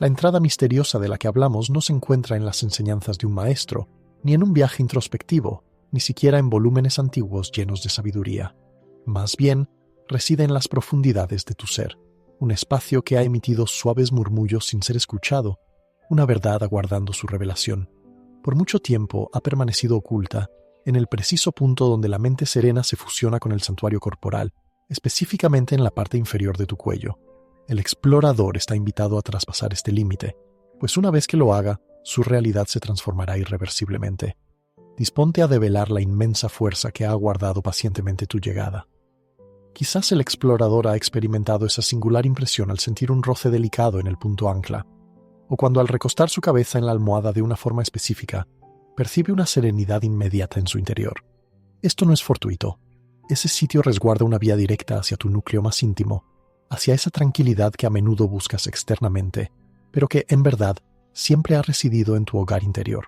La entrada misteriosa de la que hablamos no se encuentra en las enseñanzas de un maestro, ni en un viaje introspectivo, ni siquiera en volúmenes antiguos llenos de sabiduría. Más bien, reside en las profundidades de tu ser, un espacio que ha emitido suaves murmullos sin ser escuchado, una verdad aguardando su revelación. Por mucho tiempo ha permanecido oculta, en el preciso punto donde la mente serena se fusiona con el santuario corporal, específicamente en la parte inferior de tu cuello. El explorador está invitado a traspasar este límite, pues una vez que lo haga, su realidad se transformará irreversiblemente. Disponte a develar la inmensa fuerza que ha aguardado pacientemente tu llegada. Quizás el explorador ha experimentado esa singular impresión al sentir un roce delicado en el punto ancla, o cuando al recostar su cabeza en la almohada de una forma específica, percibe una serenidad inmediata en su interior. Esto no es fortuito. Ese sitio resguarda una vía directa hacia tu núcleo más íntimo, hacia esa tranquilidad que a menudo buscas externamente, pero que, en verdad, siempre ha residido en tu hogar interior.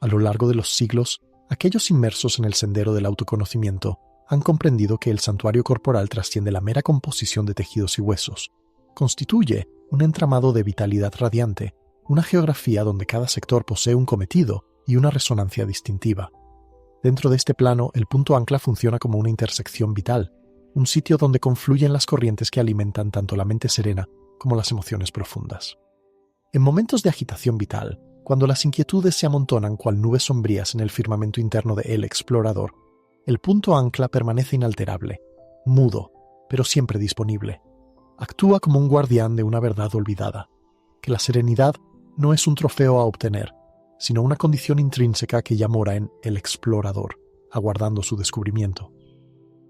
A lo largo de los siglos, aquellos inmersos en el sendero del autoconocimiento han comprendido que el santuario corporal trasciende la mera composición de tejidos y huesos. Constituye un entramado de vitalidad radiante, una geografía donde cada sector posee un cometido y una resonancia distintiva. Dentro de este plano, el punto ancla funciona como una intersección vital, un sitio donde confluyen las corrientes que alimentan tanto la mente serena como las emociones profundas. En momentos de agitación vital, cuando las inquietudes se amontonan cual nubes sombrías en el firmamento interno de el explorador, el punto ancla permanece inalterable, mudo, pero siempre disponible. Actúa como un guardián de una verdad olvidada, que la serenidad no es un trofeo a obtener, sino una condición intrínseca que ya mora en el explorador, aguardando su descubrimiento.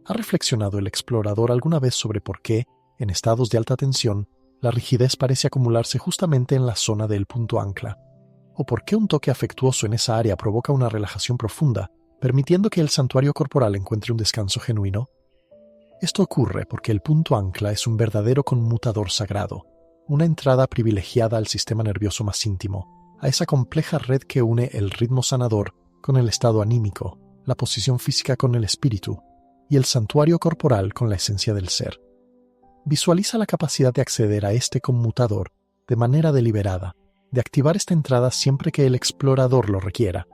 ¿Ha reflexionado el explorador alguna vez sobre por qué, en estados de alta tensión, la rigidez parece acumularse justamente en la zona del punto ancla? ¿O por qué un toque afectuoso en esa área provoca una relajación profunda, permitiendo que el santuario corporal encuentre un descanso genuino? Esto ocurre porque el punto ancla es un verdadero conmutador sagrado, una entrada privilegiada al sistema nervioso más íntimo, a esa compleja red que une el ritmo sanador con el estado anímico, la posición física con el espíritu, y el santuario corporal con la esencia del ser. Visualiza la capacidad de acceder a este conmutador de manera deliberada, de activar esta entrada siempre que el explorador lo requiera.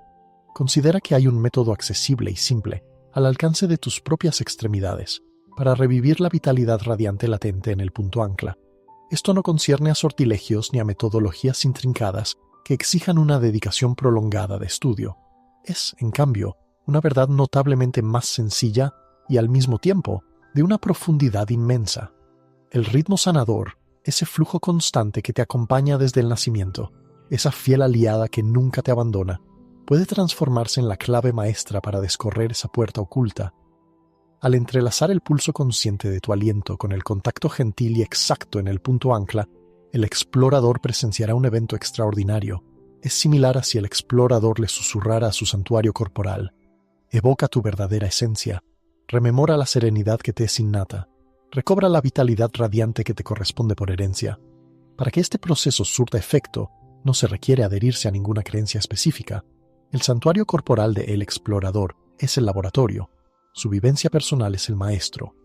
Considera que hay un método accesible y simple, al alcance de tus propias extremidades, para revivir la vitalidad radiante latente en el punto ancla. Esto no concierne a sortilegios ni a metodologías intrincadas que exijan una dedicación prolongada de estudio. Es, en cambio, una verdad notablemente más sencilla y al mismo tiempo de una profundidad inmensa. El ritmo sanador, ese flujo constante que te acompaña desde el nacimiento, esa fiel aliada que nunca te abandona, puede transformarse en la clave maestra para descorrer esa puerta oculta. Al entrelazar el pulso consciente de tu aliento con el contacto gentil y exacto en el punto ancla, el explorador presenciará un evento extraordinario. Es similar a si el explorador le susurrara a su santuario corporal: evoca tu verdadera esencia, rememora la serenidad que te es innata, recobra la vitalidad radiante que te corresponde por herencia. Para que este proceso surta efecto, no se requiere adherirse a ninguna creencia específica. El santuario corporal de el explorador es el laboratorio, su vivencia personal es el maestro.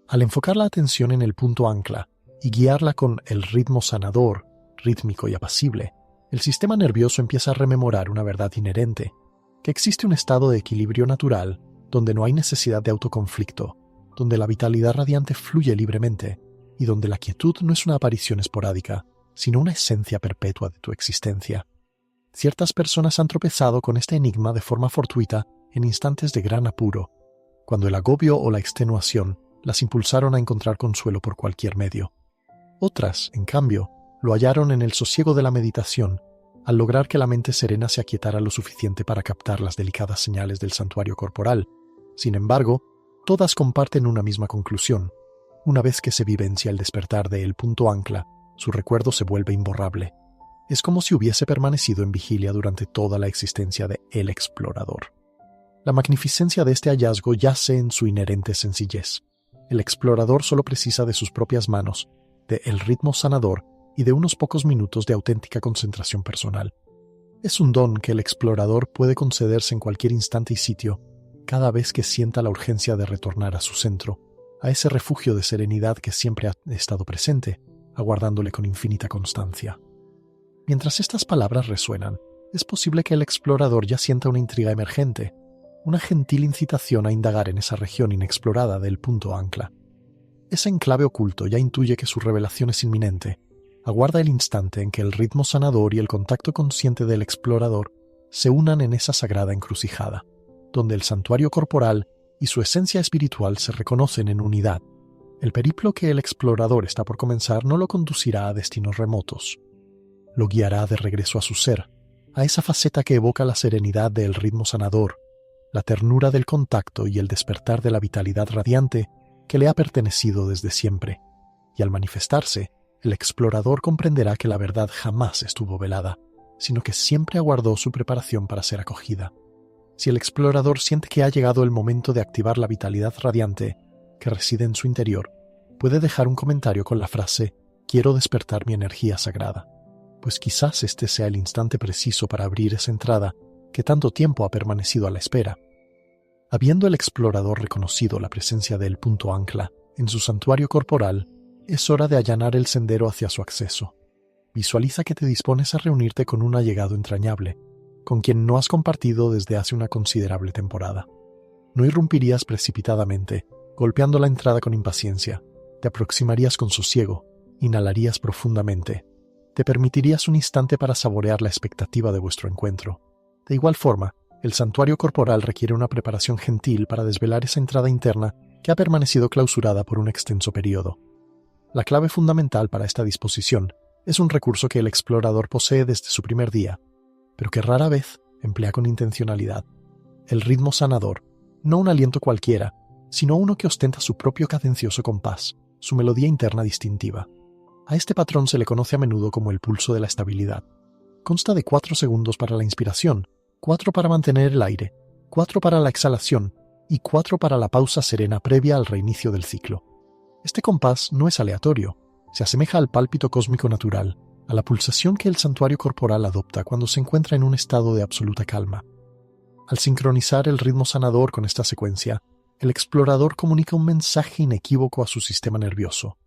Al enfocar la atención en el punto ancla y guiarla con el ritmo sanador, rítmico y apacible, el sistema nervioso empieza a rememorar una verdad inherente, que existe un estado de equilibrio natural donde no hay necesidad de autoconflicto, donde la vitalidad radiante fluye libremente y donde la quietud no es una aparición esporádica, sino una esencia perpetua de tu existencia. Ciertas personas han tropezado con este enigma de forma fortuita en instantes de gran apuro, cuando el agobio o la extenuación las impulsaron a encontrar consuelo por cualquier medio. Otras, en cambio, lo hallaron en el sosiego de la meditación, al lograr que la mente serena se aquietara lo suficiente para captar las delicadas señales del santuario corporal. Sin embargo, todas comparten una misma conclusión. Una vez que se vivencia el despertar de el punto ancla, su recuerdo se vuelve imborrable. Es como si hubiese permanecido en vigilia durante toda la existencia de el explorador. La magnificencia de este hallazgo yace en su inherente sencillez. El explorador solo precisa de sus propias manos, de el ritmo sanador y de unos pocos minutos de auténtica concentración personal. Es un don que el explorador puede concederse en cualquier instante y sitio, cada vez que sienta la urgencia de retornar a su centro, a ese refugio de serenidad que siempre ha estado presente, aguardándole con infinita constancia. Mientras estas palabras resuenan, es posible que el explorador ya sienta una intriga emergente, una gentil incitación a indagar en esa región inexplorada del punto ancla. Ese enclave oculto ya intuye que su revelación es inminente. Aguarda el instante en que el ritmo sanador y el contacto consciente del explorador se unan en esa sagrada encrucijada, donde el santuario corporal y su esencia espiritual se reconocen en unidad. El periplo que el explorador está por comenzar no lo conducirá a destinos remotos. Lo guiará de regreso a su ser, a esa faceta que evoca la serenidad del ritmo sanador, la ternura del contacto y el despertar de la vitalidad radiante que le ha pertenecido desde siempre. Y al manifestarse, el explorador comprenderá que la verdad jamás estuvo velada, sino que siempre aguardó su preparación para ser acogida. Si el explorador siente que ha llegado el momento de activar la vitalidad radiante que reside en su interior, puede dejar un comentario con la frase «Quiero despertar mi energía sagrada», pues quizás este sea el instante preciso para abrir esa entrada que tanto tiempo ha permanecido a la espera. Habiendo el explorador reconocido la presencia del punto ancla en su santuario corporal, es hora de allanar el sendero hacia su acceso. Visualiza que te dispones a reunirte con un allegado entrañable, con quien no has compartido desde hace una considerable temporada. No irrumpirías precipitadamente, golpeando la entrada con impaciencia. Te aproximarías con sosiego, inhalarías profundamente. Te permitirías un instante para saborear la expectativa de vuestro encuentro. De igual forma, el santuario corporal requiere una preparación gentil para desvelar esa entrada interna que ha permanecido clausurada por un extenso periodo. La clave fundamental para esta disposición es un recurso que el explorador posee desde su primer día, pero que rara vez emplea con intencionalidad. El ritmo sanador, no un aliento cualquiera, sino uno que ostenta su propio cadencioso compás, su melodía interna distintiva. A este patrón se le conoce a menudo como el pulso de la estabilidad. Consta de 4 segundos para la inspiración, 4 para mantener el aire, 4 para la exhalación y 4 para la pausa serena previa al reinicio del ciclo. Este compás no es aleatorio, se asemeja al pálpito cósmico natural, a la pulsación que el santuario corporal adopta cuando se encuentra en un estado de absoluta calma. Al sincronizar el ritmo sanador con esta secuencia, el explorador comunica un mensaje inequívoco a su sistema nervioso.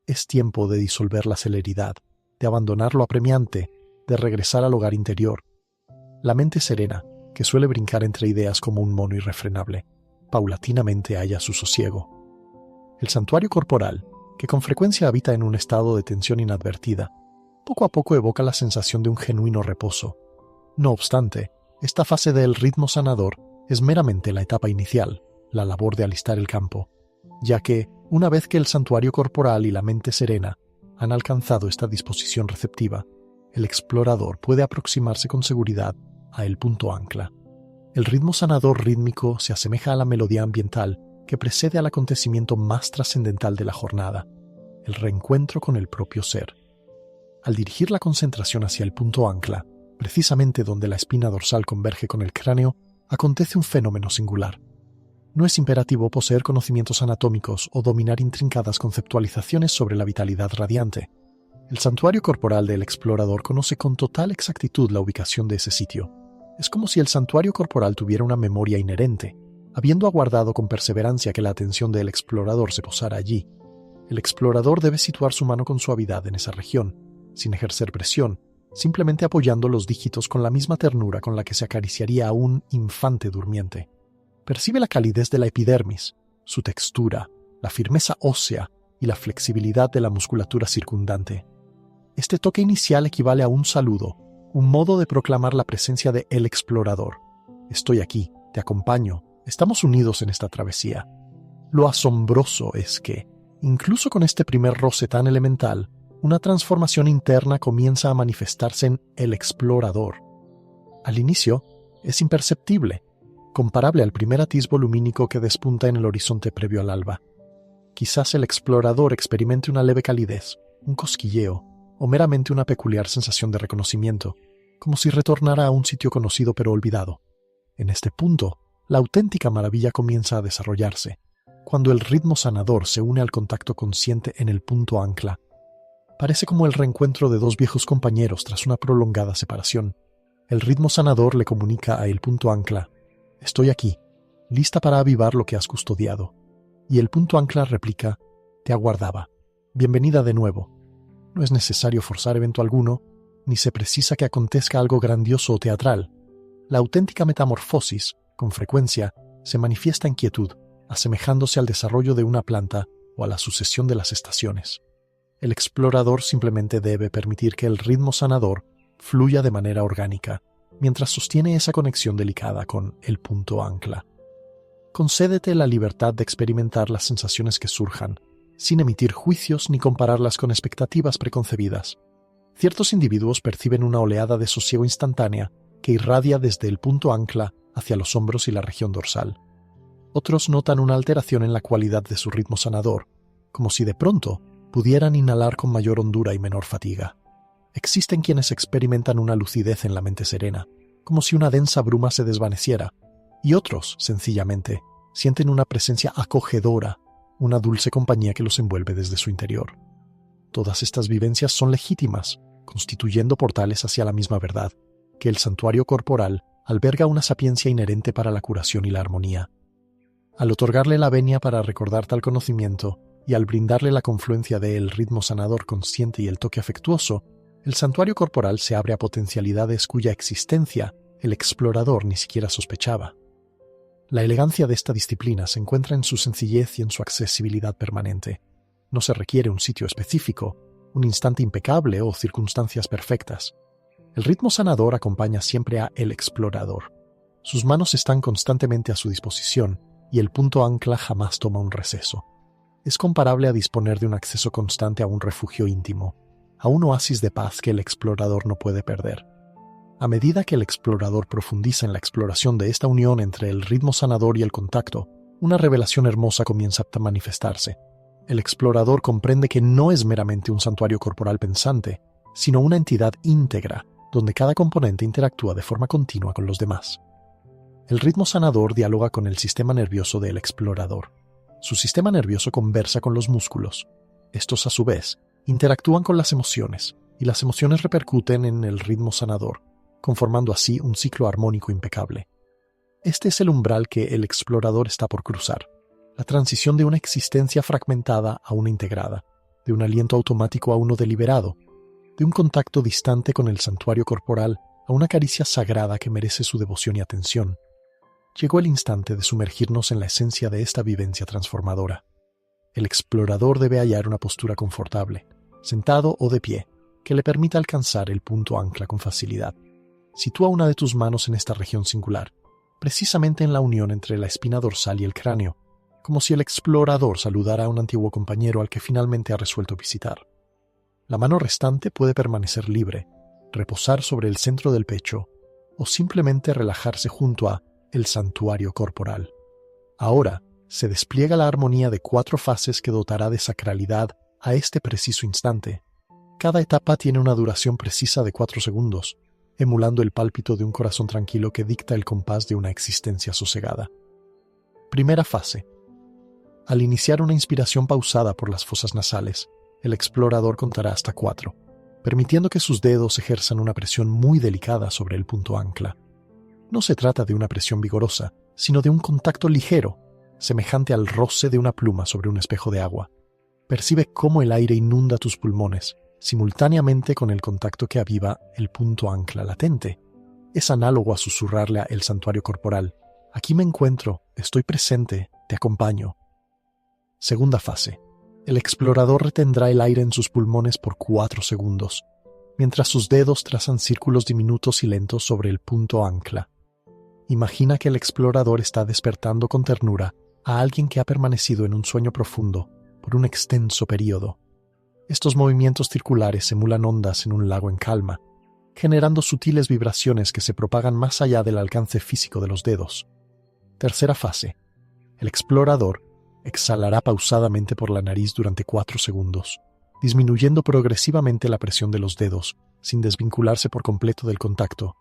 Es tiempo de disolver la celeridad, de abandonar lo apremiante, de regresar al hogar interior. La mente serena, que suele brincar entre ideas como un mono irrefrenable, paulatinamente halla su sosiego. El santuario corporal, que con frecuencia habita en un estado de tensión inadvertida, poco a poco evoca la sensación de un genuino reposo. No obstante, esta fase del ritmo sanador es meramente la etapa inicial, la labor de alistar el campo, ya que, una vez que el santuario corporal y la mente serena han alcanzado esta disposición receptiva, el explorador puede aproximarse con seguridad a el punto ancla. El ritmo sanador rítmico se asemeja a la melodía ambiental que precede al acontecimiento más trascendental de la jornada, el reencuentro con el propio ser. Al dirigir la concentración hacia el punto ancla, precisamente donde la espina dorsal converge con el cráneo, acontece un fenómeno singular. No es imperativo poseer conocimientos anatómicos o dominar intrincadas conceptualizaciones sobre la vitalidad radiante. El santuario corporal del explorador conoce con total exactitud la ubicación de ese sitio. Es como si el santuario corporal tuviera una memoria inherente, habiendo aguardado con perseverancia que la atención del explorador se posara allí. El explorador debe situar su mano con suavidad en esa región, sin ejercer presión, simplemente apoyando los dígitos con la misma ternura con la que se acariciaría a un infante durmiente. Percibe la calidez de la epidermis, su textura, la firmeza ósea y la flexibilidad de la musculatura circundante. Este toque inicial equivale a un saludo, un modo de proclamar la presencia de el explorador. Estoy aquí, te acompaño, estamos unidos en esta travesía. Lo asombroso es que, incluso con este primer roce tan elemental, una transformación interna comienza a manifestarse en el explorador. Al inicio, es imperceptible, comparable al primer atisbo lumínico que despunta en el horizonte previo al alba. Quizás el explorador experimente una leve calidez, un cosquilleo, o meramente una peculiar sensación de reconocimiento, como si retornara a un sitio conocido pero olvidado. En este punto, la auténtica maravilla comienza a desarrollarse, cuando el ritmo sanador se une al contacto consciente en el punto ancla. Parece como el reencuentro de dos viejos compañeros tras una prolongada separación. El ritmo sanador le comunica a el punto ancla: estoy aquí, lista para avivar lo que has custodiado. Y el punto ancla replica: te aguardaba. Bienvenida de nuevo. No es necesario forzar evento alguno, ni se precisa que acontezca algo grandioso o teatral. La auténtica metamorfosis, con frecuencia, se manifiesta en quietud, asemejándose al desarrollo de una planta o a la sucesión de las estaciones. El explorador simplemente debe permitir que el ritmo sanador fluya de manera orgánica, mientras sostiene esa conexión delicada con el punto ancla. Concédete la libertad de experimentar las sensaciones que surjan, sin emitir juicios ni compararlas con expectativas preconcebidas. Ciertos individuos perciben una oleada de sosiego instantánea que irradia desde el punto ancla hacia los hombros y la región dorsal. Otros notan una alteración en la cualidad de su ritmo sanador, como si de pronto pudieran inhalar con mayor hondura y menor fatiga. Existen quienes experimentan una lucidez en la mente serena, como si una densa bruma se desvaneciera, y otros, sencillamente, sienten una presencia acogedora, una dulce compañía que los envuelve desde su interior. Todas estas vivencias son legítimas, constituyendo portales hacia la misma verdad, que el santuario corporal alberga una sapiencia inherente para la curación y la armonía. Al otorgarle la venia para recordar tal conocimiento, y al brindarle la confluencia del ritmo sanador consciente y el toque afectuoso, el santuario corporal se abre a potencialidades cuya existencia el explorador ni siquiera sospechaba. La elegancia de esta disciplina se encuentra en su sencillez y en su accesibilidad permanente. No se requiere un sitio específico, un instante impecable o circunstancias perfectas. El ritmo sanador acompaña siempre a el explorador. Sus manos están constantemente a su disposición y el punto ancla jamás toma un receso. Es comparable a disponer de un acceso constante a un refugio íntimo, a un oasis de paz que el explorador no puede perder. A medida que el explorador profundiza en la exploración de esta unión entre el ritmo sanador y el contacto, una revelación hermosa comienza a manifestarse. El explorador comprende que no es meramente un santuario corporal pensante, sino una entidad íntegra, donde cada componente interactúa de forma continua con los demás. El ritmo sanador dialoga con el sistema nervioso del explorador. Su sistema nervioso conversa con los músculos. Estos, a su vez, interactúan con las emociones, y las emociones repercuten en el ritmo sanador, conformando así un ciclo armónico impecable. Este es el umbral que el explorador está por cruzar, la transición de una existencia fragmentada a una integrada, de un aliento automático a uno deliberado, de un contacto distante con el santuario corporal a una caricia sagrada que merece su devoción y atención. Llegó el instante de sumergirnos en la esencia de esta vivencia transformadora. El explorador debe hallar una postura confortable, sentado o de pie, que le permita alcanzar el punto ancla con facilidad. Sitúa una de tus manos en esta región singular, precisamente en la unión entre la espina dorsal y el cráneo, como si el explorador saludara a un antiguo compañero al que finalmente ha resuelto visitar. La mano restante puede permanecer libre, reposar sobre el centro del pecho o simplemente relajarse junto a el santuario corporal. Ahora se despliega la armonía de 4 fases que dotará de sacralidad a este preciso instante. Cada etapa tiene una duración precisa de 4 segundos, emulando el pálpito de un corazón tranquilo que dicta el compás de una existencia sosegada. Primera fase. Al iniciar una inspiración pausada por las fosas nasales, el explorador contará hasta 4, permitiendo que sus dedos ejerzan una presión muy delicada sobre el punto ancla. No se trata de una presión vigorosa, sino de un contacto ligero, semejante al roce de una pluma sobre un espejo de agua. Percibe cómo el aire inunda tus pulmones, simultáneamente con el contacto que aviva el punto ancla latente. Es análogo a susurrarle a el santuario corporal: aquí me encuentro, estoy presente, te acompaño. Segunda fase. El explorador retendrá el aire en sus pulmones por 4 segundos, mientras sus dedos trazan círculos diminutos y lentos sobre el punto ancla. Imagina que el explorador está despertando con ternura a alguien que ha permanecido en un sueño profundo por un extenso período. Estos movimientos circulares emulan ondas en un lago en calma, generando sutiles vibraciones que se propagan más allá del alcance físico de los dedos. Tercera fase. El explorador exhalará pausadamente por la nariz durante 4 segundos, disminuyendo progresivamente la presión de los dedos, sin desvincularse por completo del contacto.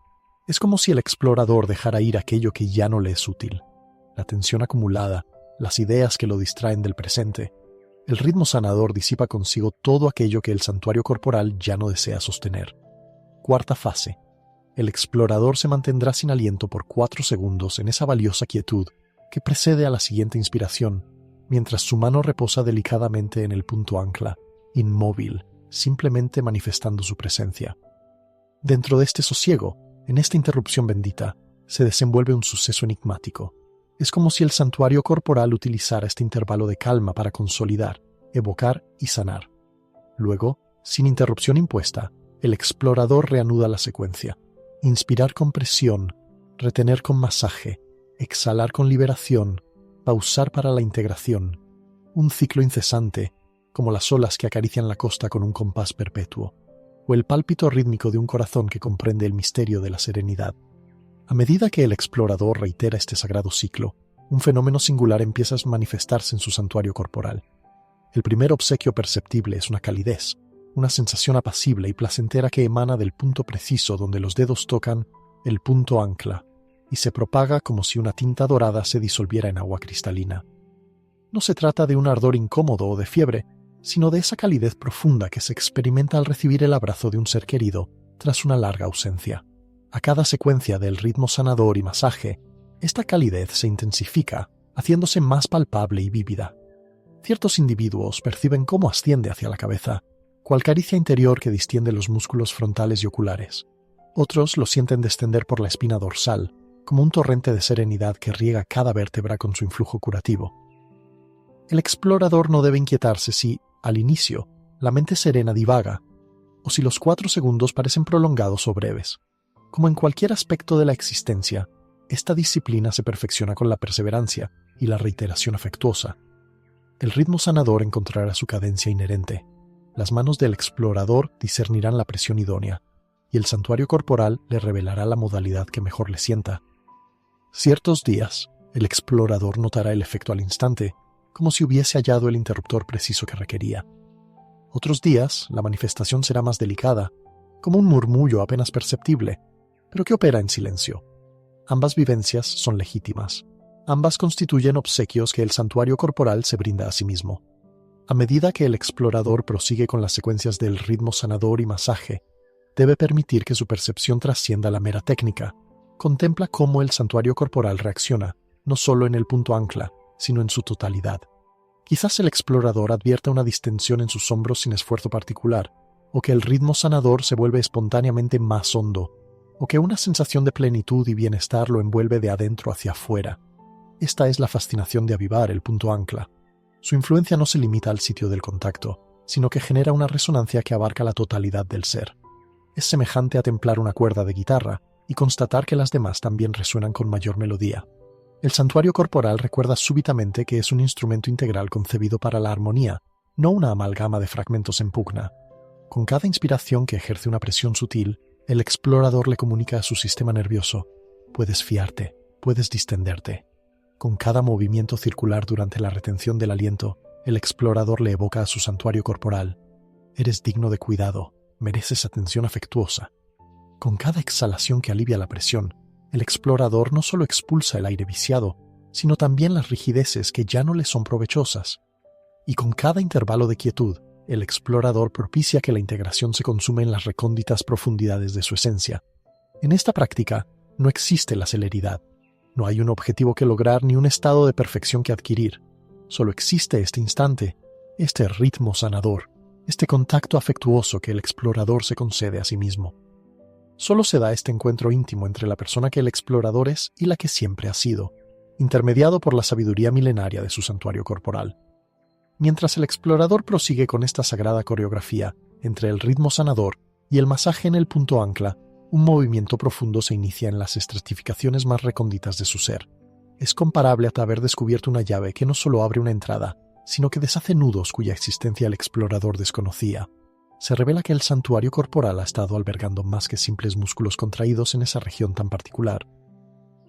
Es como si el explorador dejara ir aquello que ya no le es útil, la tensión acumulada, las ideas que lo distraen del presente. El ritmo sanador disipa consigo todo aquello que el santuario corporal ya no desea sostener. Cuarta fase. El explorador se mantendrá sin aliento por 4 segundos en esa valiosa quietud que precede a la siguiente inspiración, mientras su mano reposa delicadamente en el punto ancla, inmóvil, simplemente manifestando su presencia. Dentro de este sosiego, en esta interrupción bendita, se desenvuelve un suceso enigmático. Es como si el santuario corporal utilizara este intervalo de calma para consolidar, evocar y sanar. Luego, sin interrupción impuesta, el explorador reanuda la secuencia. Inspirar con presión, retener con masaje, exhalar con liberación, pausar para la integración. Un ciclo incesante, como las olas que acarician la costa con un compás perpetuo, o el pálpito rítmico de un corazón que comprende el misterio de la serenidad. A medida que el explorador reitera este sagrado ciclo, un fenómeno singular empieza a manifestarse en su santuario corporal. El primer obsequio perceptible es una calidez, una sensación apacible y placentera que emana del punto preciso donde los dedos tocan el punto ancla, y se propaga como si una tinta dorada se disolviera en agua cristalina. No se trata de un ardor incómodo o de fiebre, sino de esa calidez profunda que se experimenta al recibir el abrazo de un ser querido tras una larga ausencia. A cada secuencia del ritmo sanador y masaje, esta calidez se intensifica, haciéndose más palpable y vívida. Ciertos individuos perciben cómo asciende hacia la cabeza, cual caricia interior que distiende los músculos frontales y oculares. Otros lo sienten descender por la espina dorsal, como un torrente de serenidad que riega cada vértebra con su influjo curativo. El explorador no debe inquietarse si, al inicio, la mente serena divaga, o si los 4 segundos parecen prolongados o breves. Como en cualquier aspecto de la existencia, esta disciplina se perfecciona con la perseverancia y la reiteración afectuosa. El ritmo sanador encontrará su cadencia inherente. Las manos del explorador discernirán la presión idónea, y el santuario corporal le revelará la modalidad que mejor le sienta. Ciertos días, el explorador notará el efecto al instante, como si hubiese hallado el interruptor preciso que requería. Otros días, la manifestación será más delicada, como un murmullo apenas perceptible, pero que opera en silencio. Ambas vivencias son legítimas. Ambas constituyen obsequios que el santuario corporal se brinda a sí mismo. A medida que el explorador prosigue con las secuencias del ritmo sanador y masaje, debe permitir que su percepción trascienda la mera técnica. Contempla cómo el santuario corporal reacciona, no solo en el punto ancla, sino en su totalidad. Quizás el explorador advierta una distensión en sus hombros sin esfuerzo particular, o que el ritmo sanador se vuelve espontáneamente más hondo, o que una sensación de plenitud y bienestar lo envuelve de adentro hacia afuera. Esta es la fascinación de avivar el punto ancla. Su influencia no se limita al sitio del contacto, sino que genera una resonancia que abarca la totalidad del ser. Es semejante a templar una cuerda de guitarra y constatar que las demás también resuenan con mayor melodía. El santuario corporal recuerda súbitamente que es un instrumento integral concebido para la armonía, no una amalgama de fragmentos en pugna. Con cada inspiración que ejerce una presión sutil, el explorador le comunica a su sistema nervioso: puedes fiarte, puedes distenderte. Con cada movimiento circular durante la retención del aliento, el explorador le evoca a su santuario corporal: eres digno de cuidado, mereces atención afectuosa. Con cada exhalación que alivia la presión, el explorador no solo expulsa el aire viciado, sino también las rigideces que ya no le son provechosas. Y con cada intervalo de quietud, el explorador propicia que la integración se consume en las recónditas profundidades de su esencia. En esta práctica no existe la celeridad. No hay un objetivo que lograr ni un estado de perfección que adquirir. Solo existe este instante, este ritmo sanador, este contacto afectuoso que el explorador se concede a sí mismo. Solo se da este encuentro íntimo entre la persona que el explorador es y la que siempre ha sido, intermediado por la sabiduría milenaria de su santuario corporal. Mientras el explorador prosigue con esta sagrada coreografía entre el ritmo sanador y el masaje en el punto ancla, un movimiento profundo se inicia en las estratificaciones más recónditas de su ser. Es comparable a haber descubierto una llave que no solo abre una entrada, sino que deshace nudos cuya existencia el explorador desconocía. Se revela que el santuario corporal ha estado albergando más que simples músculos contraídos en esa región tan particular.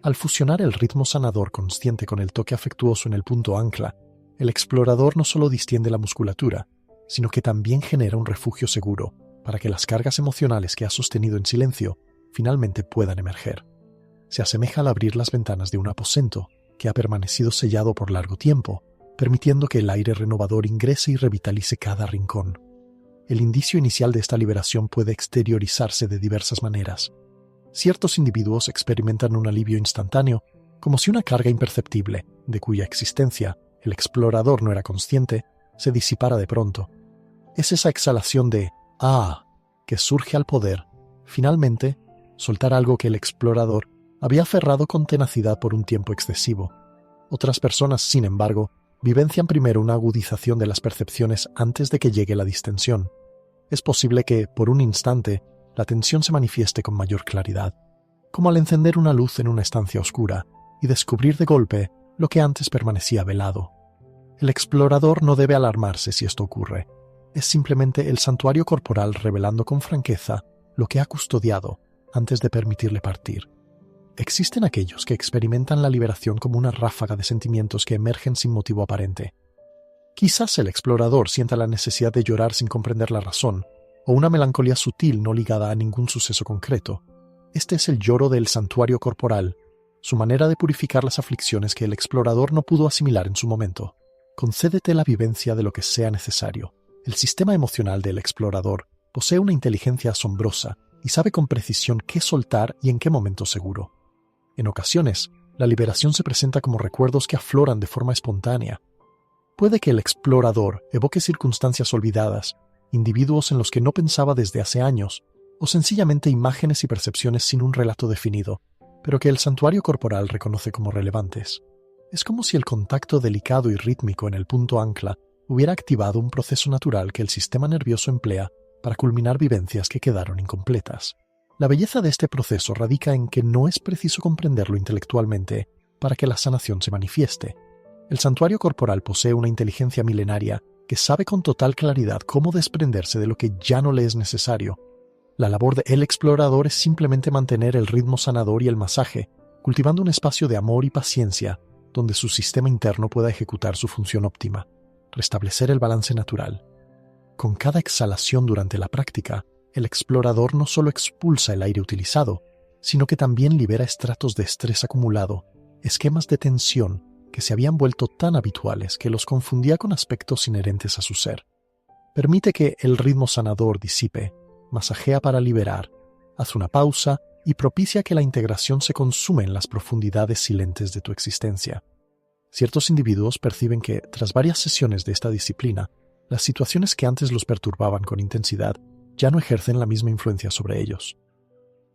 Al fusionar el ritmo sanador consciente con el toque afectuoso en el punto ancla, el explorador no solo distiende la musculatura, sino que también genera un refugio seguro para que las cargas emocionales que ha sostenido en silencio finalmente puedan emerger. Se asemeja al abrir las ventanas de un aposento que ha permanecido sellado por largo tiempo, permitiendo que el aire renovador ingrese y revitalice cada rincón. El indicio inicial de esta liberación puede exteriorizarse de diversas maneras. Ciertos individuos experimentan un alivio instantáneo, como si una carga imperceptible, de cuya existencia el explorador no era consciente, se disipara de pronto. Es esa exhalación de «ah» que surge al poder, Finalmente, soltar algo que el explorador había aferrado con tenacidad por un tiempo excesivo. Otras personas, sin embargo, vivencian primero una agudización de las percepciones antes de que llegue la distensión. Es posible que, por un instante, la tensión se manifieste con mayor claridad, como al encender una luz en una estancia oscura y descubrir de golpe lo que antes permanecía velado. El explorador no debe alarmarse si esto ocurre. Es simplemente el santuario corporal revelando con franqueza lo que ha custodiado antes de permitirle partir. Existen aquellos que experimentan la liberación como una ráfaga de sentimientos que emergen sin motivo aparente. Quizás el explorador sienta la necesidad de llorar sin comprender la razón, o una melancolía sutil no ligada a ningún suceso concreto. Este es el lloro del santuario corporal, su manera de purificar las aflicciones que el explorador no pudo asimilar en su momento. Concédete la vivencia de lo que sea necesario. El sistema emocional del explorador posee una inteligencia asombrosa y sabe con precisión qué soltar y en qué momento seguro. En ocasiones, la liberación se presenta como recuerdos que afloran de forma espontánea. Puede que el explorador evoque circunstancias olvidadas, individuos en los que no pensaba desde hace años, o sencillamente imágenes y percepciones sin un relato definido, pero que el santuario corporal reconoce como relevantes. Es como si el contacto delicado y rítmico en el punto ancla hubiera activado un proceso natural que el sistema nervioso emplea para culminar vivencias que quedaron incompletas. La belleza de este proceso radica en que no es preciso comprenderlo intelectualmente para que la sanación se manifieste. El santuario corporal posee una inteligencia milenaria que sabe con total claridad cómo desprenderse de lo que ya no le es necesario. La labor del explorador es simplemente mantener el ritmo sanador y el masaje, cultivando un espacio de amor y paciencia donde su sistema interno pueda ejecutar su función óptima, restablecer el balance natural. Con cada exhalación durante la práctica, el explorador no solo expulsa el aire utilizado, sino que también libera estratos de estrés acumulado, esquemas de tensión que se habían vuelto tan habituales que los confundía con aspectos inherentes a su ser. Permite que el ritmo sanador disipe, masajea para liberar, haz una pausa y propicia que la integración se consume en las profundidades silentes de tu existencia. Ciertos individuos perciben que, tras varias sesiones de esta disciplina, las situaciones que antes los perturbaban con intensidad ya no ejercen la misma influencia sobre ellos.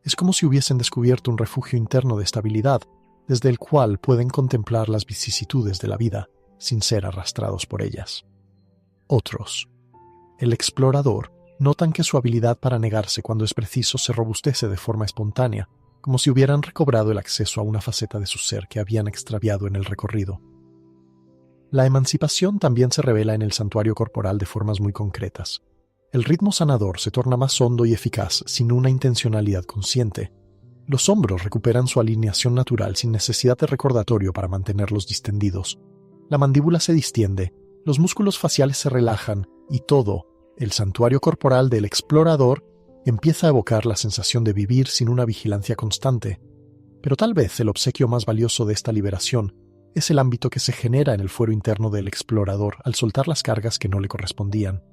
Es como si hubiesen descubierto un refugio interno de estabilidad, desde el cual pueden contemplar las vicisitudes de la vida sin ser arrastrados por ellas. Otros. El explorador notan que su habilidad para negarse cuando es preciso se robustece de forma espontánea, como si hubieran recobrado el acceso a una faceta de su ser que habían extraviado en el recorrido. La emancipación también se revela en el santuario corporal de formas muy concretas. El ritmo sanador se torna más hondo y eficaz sin una intencionalidad consciente. Los hombros recuperan su alineación natural sin necesidad de recordatorio para mantenerlos distendidos. La mandíbula se distiende, los músculos faciales se relajan y todo, el santuario corporal del explorador, empieza a evocar la sensación de vivir sin una vigilancia constante. Pero tal vez el obsequio más valioso de esta liberación es el ámbito que se genera en el fuero interno del explorador al soltar las cargas que no le correspondían.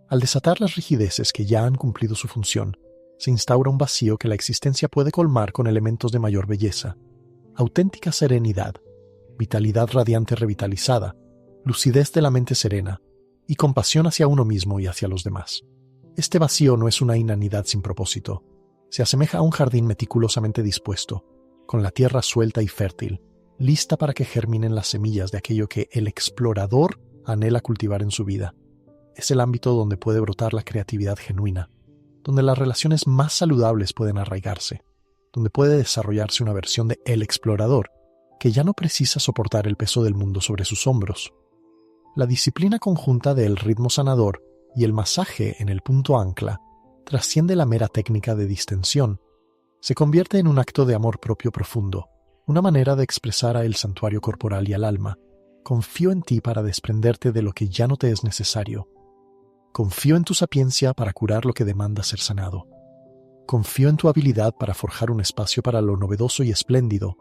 Al desatar las rigideces que ya han cumplido su función, se instaura un vacío que la existencia puede colmar con elementos de mayor belleza, auténtica serenidad, vitalidad radiante revitalizada, lucidez de la mente serena y compasión hacia uno mismo y hacia los demás. Este vacío no es una inanidad sin propósito. Se asemeja a un jardín meticulosamente dispuesto, con la tierra suelta y fértil, lista para que germinen las semillas de aquello que el explorador anhela cultivar en su vida. Es el ámbito donde puede brotar la creatividad genuina, donde las relaciones más saludables pueden arraigarse, donde puede desarrollarse una versión de el explorador que ya no precisa soportar el peso del mundo sobre sus hombros. La disciplina conjunta del ritmo sanador y el masaje en el punto ancla trasciende la mera técnica de distensión. Se convierte en un acto de amor propio profundo, una manera de expresar a el santuario corporal y al alma: confío en ti para desprenderte de lo que ya no te es necesario. Confío en tu sapiencia para curar lo que demanda ser sanado. Confío en tu habilidad para forjar un espacio para lo novedoso y espléndido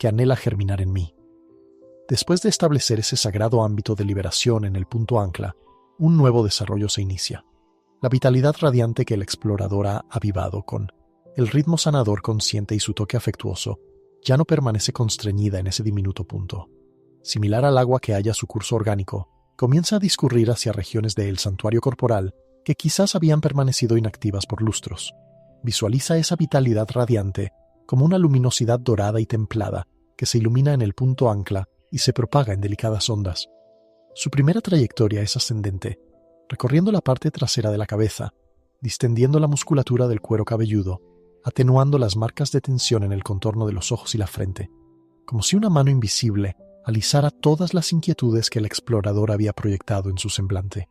que anhela germinar en mí. Después de establecer ese sagrado ámbito de liberación en el punto ancla, un nuevo desarrollo se inicia. La vitalidad radiante que el explorador ha avivado con el ritmo sanador consciente y su toque afectuoso ya no permanece constreñida en ese diminuto punto. Similar al agua que halla su curso orgánico, comienza a discurrir hacia regiones del santuario corporal que quizás habían permanecido inactivas por lustros. visualiza esa vitalidad radiante como una luminosidad dorada y templada que se ilumina en el punto ancla y se propaga en delicadas ondas. Su primera trayectoria es ascendente, recorriendo la parte trasera de la cabeza, distendiendo la musculatura del cuero cabelludo, atenuando las marcas de tensión en el contorno de los ojos y la frente, como si una mano invisible alisara todas las inquietudes que el explorador había proyectado en su semblante.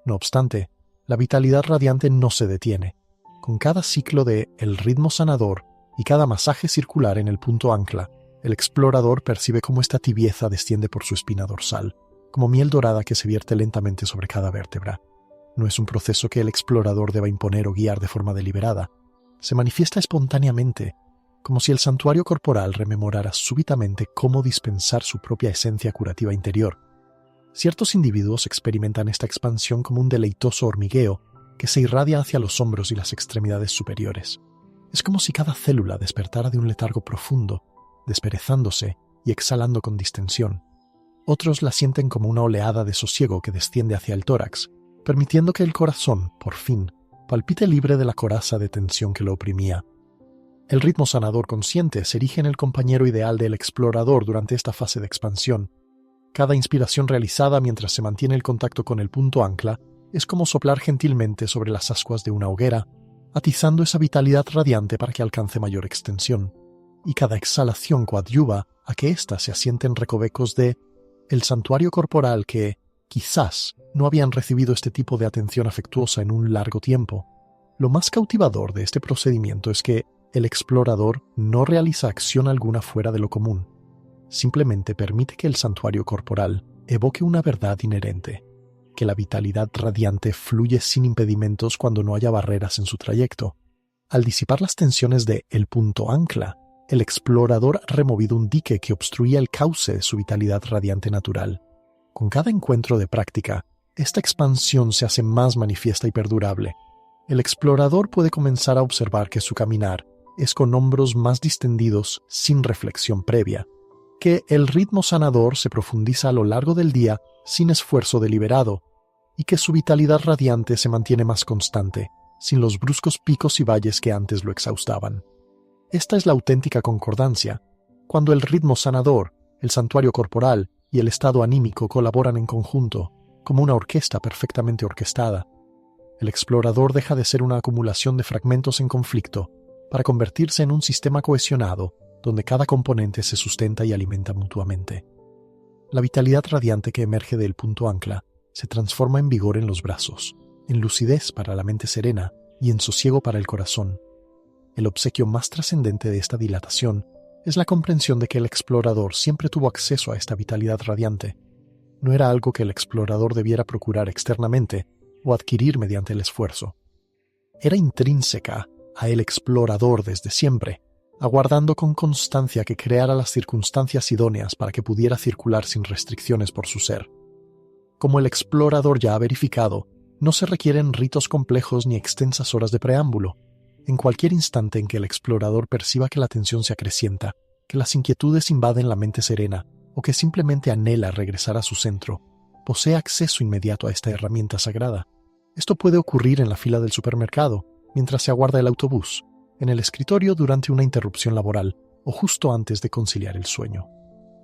No obstante, la vitalidad radiante no se detiene. Con cada ciclo de el ritmo sanador y cada masaje circular en el punto ancla, el explorador percibe cómo esta tibieza desciende por su espina dorsal, como miel dorada que se vierte lentamente sobre cada vértebra. No es un proceso que el explorador deba imponer o guiar de forma deliberada. Se manifiesta espontáneamente, como si el santuario corporal rememorara súbitamente cómo dispensar su propia esencia curativa interior. Ciertos individuos experimentan esta expansión como un deleitoso hormigueo que se irradia hacia los hombros y las extremidades superiores. Es como si cada célula despertara de un letargo profundo, desperezándose y exhalando con distensión. Otros la sienten como una oleada de sosiego que desciende hacia el tórax, permitiendo que el corazón, por fin, palpite libre de la coraza de tensión que lo oprimía. El ritmo sanador consciente se erige en el compañero ideal del explorador durante esta fase de expansión. Cada inspiración realizada mientras se mantiene el contacto con el punto ancla es como soplar gentilmente sobre las ascuas de una hoguera, atizando esa vitalidad radiante para que alcance mayor extensión. Y cada exhalación coadyuva a que ésta se asiente en recovecos de el santuario corporal que, quizás, no habían recibido este tipo de atención afectuosa en un largo tiempo. Lo más cautivador de este procedimiento es que el explorador no realiza acción alguna fuera de lo común. Simplemente permite que el santuario corporal evoque una verdad inherente, que la vitalidad radiante fluye sin impedimentos cuando no haya barreras en su trayecto. Al disipar las tensiones de el punto ancla, el explorador ha removido un dique que obstruía el cauce de su vitalidad radiante natural. Con cada encuentro de práctica, esta expansión se hace más manifiesta y perdurable. El explorador puede comenzar a observar que su caminar es con hombros más distendidos sin reflexión previa, que el ritmo sanador se profundiza a lo largo del día sin esfuerzo deliberado, y que su vitalidad radiante se mantiene más constante, sin los bruscos picos y valles que antes lo exhaustaban. Esta es la auténtica concordancia, cuando el ritmo sanador, el santuario corporal y el estado anímico colaboran en conjunto, como una orquesta perfectamente orquestada. El explorador deja de ser una acumulación de fragmentos en conflicto para convertirse en un sistema cohesionado donde cada componente se sustenta y alimenta mutuamente. La vitalidad radiante que emerge del punto ancla se transforma en vigor en los brazos, en lucidez para la mente serena y en sosiego para el corazón. El obsequio más trascendente de esta dilatación es la comprensión de que el explorador siempre tuvo acceso a esta vitalidad radiante. No era algo que el explorador debiera procurar externamente o adquirir mediante el esfuerzo. Era intrínseca a el explorador desde siempre, aguardando con constancia que creara las circunstancias idóneas para que pudiera circular sin restricciones por su ser. Como el explorador ya ha verificado, no se requieren ritos complejos ni extensas horas de preámbulo. En cualquier instante en que el explorador perciba que la tensión se acrecienta, que las inquietudes invaden la mente serena o que simplemente anhela regresar a su centro, posee acceso inmediato a esta herramienta sagrada. Esto puede ocurrir en la fila del supermercado, mientras se aguarda el autobús, en el escritorio durante una interrupción laboral o justo antes de conciliar el sueño.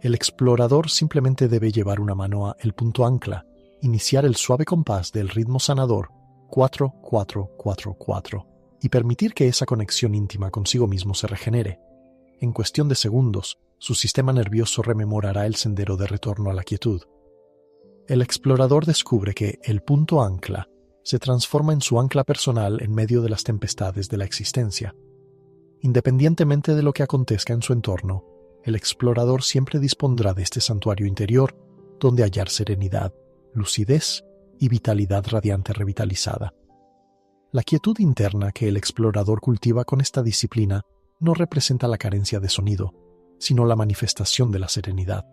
El explorador simplemente debe llevar una mano a el punto ancla, iniciar el suave compás del ritmo sanador 4-4-4-4 y permitir que esa conexión íntima consigo mismo se regenere. En cuestión de segundos, su sistema nervioso rememorará el sendero de retorno a la quietud. El explorador descubre que el punto ancla se transforma en su ancla personal en medio de las tempestades de la existencia. Independientemente de lo que acontezca en su entorno, el explorador siempre dispondrá de este santuario interior donde hallar serenidad, lucidez y vitalidad radiante revitalizada. La quietud interna que el explorador cultiva con esta disciplina no representa la carencia de sonido, sino la manifestación de la serenidad.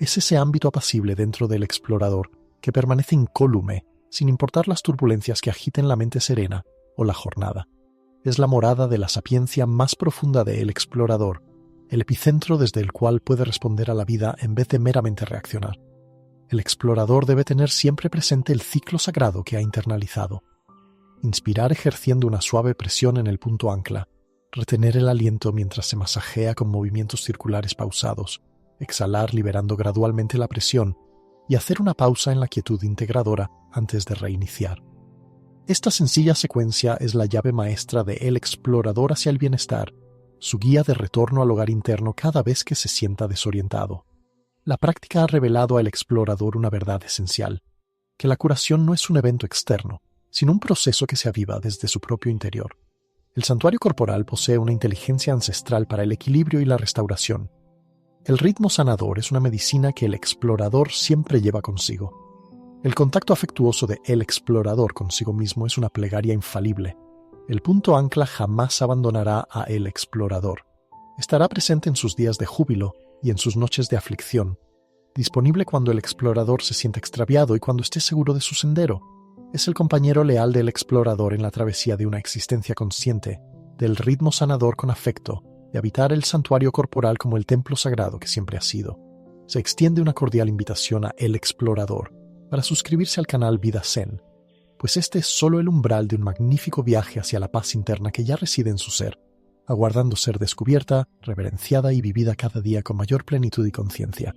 Es ese ámbito apacible dentro del explorador que permanece incólume sin importar las turbulencias que agiten la mente serena o la jornada. Es la morada de la sapiencia más profunda del explorador, el epicentro desde el cual puede responder a la vida en vez de meramente reaccionar. El explorador debe tener siempre presente el ciclo sagrado que ha internalizado. inspirar ejerciendo una suave presión en el punto ancla, retener el aliento mientras se masajea con movimientos circulares pausados, exhalar liberando gradualmente la presión y hacer una pausa en la quietud integradora antes de reiniciar. Esta sencilla secuencia es la llave maestra de El Explorador hacia el bienestar, su guía de retorno al hogar interno cada vez que se sienta desorientado. La práctica ha revelado al explorador una verdad esencial, que la curación no es un evento externo, sino un proceso que se aviva desde su propio interior. El santuario corporal posee una inteligencia ancestral para el equilibrio y la restauración. El ritmo sanador es una medicina que el explorador siempre lleva consigo. El contacto afectuoso de el explorador consigo mismo es una plegaria infalible. El punto ancla jamás abandonará a el explorador. Estará presente en sus días de júbilo y en sus noches de aflicción, disponible cuando el explorador se sienta extraviado y cuando esté seguro de su sendero. Es el compañero leal del explorador en la travesía de una existencia consciente, del ritmo sanador con afecto, de habitar el santuario corporal como el templo sagrado que siempre ha sido. Se extiende una cordial invitación a El Explorador para suscribirse al canal Vida Zen, pues este es solo el umbral de un magnífico viaje hacia la paz interna que ya reside en su ser, aguardando ser descubierta, reverenciada y vivida cada día con mayor plenitud y conciencia.